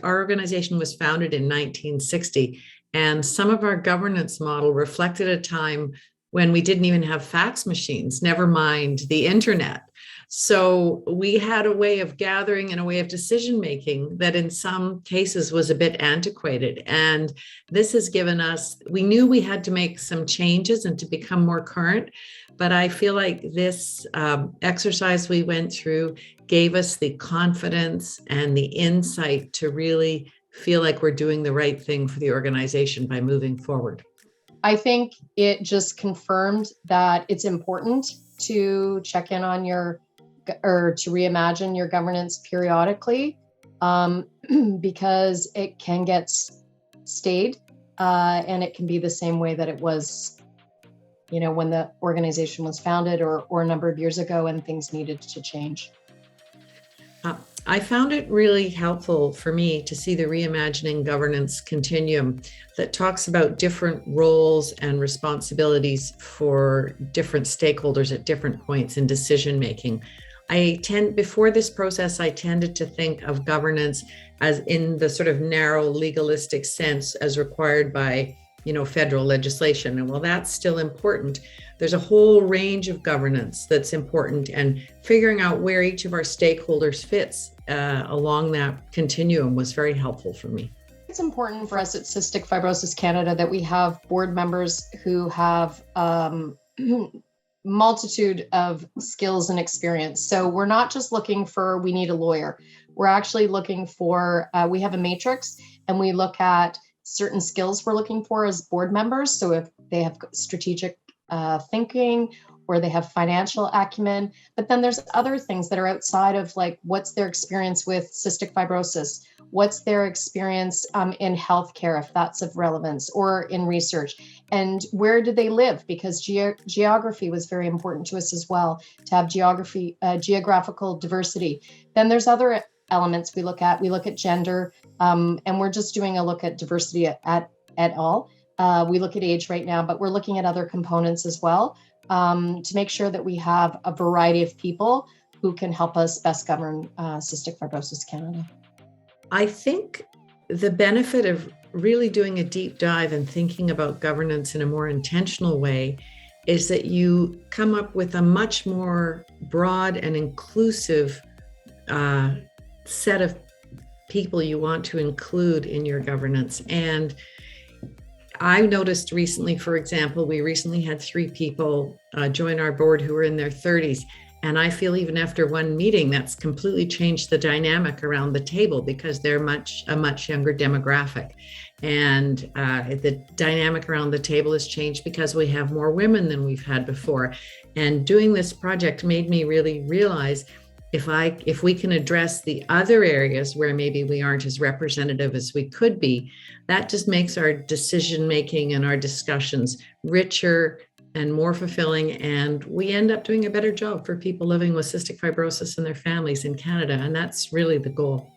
Our organization was founded in 1960, and some of our governance model reflected a time when we didn't even have fax machines, never mind the internet. So we had a way of gathering and a way of decision making that in some cases was a bit antiquated. And this has given us, we knew we had to make some changes and to become more current. But I feel like this exercise we went through gave us the confidence and the insight to really feel like we're doing the right thing for the organization by moving forward. I think it just confirmed that it's important to check in on or to reimagine your governance periodically, because it can get stayed, and it can be the same way that it was, when the organization was founded or a number of years ago and things needed to change. I found it really helpful for me to see the Reimagining Governance Continuum that talks about different roles and responsibilities for different stakeholders at different points in decision making. Before this process, I tended to think of governance as in the sort of narrow legalistic sense as required by federal legislation. And while that's still important, there's a whole range of governance that's important, and figuring out where each of our stakeholders fits along that continuum was very helpful for me. It's important for us at Cystic Fibrosis Canada that we have board members who have multitude of skills and experience. So we're not just looking for, we need a lawyer. We're actually looking for, we have a matrix, and we look at certain skills we're looking for as board members. So if they have strategic thinking, or they have financial acumen, but then there's other things that are outside of, like, what's their experience with cystic fibrosis? What's their experience in healthcare, if that's of relevance, or in research? And where do they live? Because geography was very important to us as well, to have geographical diversity. Then there's other elements we look at. We look at gender, and we're just doing a look at diversity at all. We look at age right now, but we're looking at other components as well, to make sure that we have a variety of people who can help us best govern Cystic Fibrosis Canada. I think the benefit of really doing a deep dive and thinking about governance in a more intentional way is that you come up with a much more broad and inclusive set of people you want to include in your governance. And I noticed recently, for example, we recently had 3 people join our board who were in their 30s. And I feel even after one meeting, that's completely changed the dynamic around the table, because they're a much younger demographic. And the dynamic around the table has changed because we have more women than we've had before. And doing this project made me really realize if we can address the other areas where maybe we aren't as representative as we could be, that just makes our decision making and our discussions richer and more fulfilling, and we end up doing a better job for people living with cystic fibrosis and their families in Canada, and that's really the goal.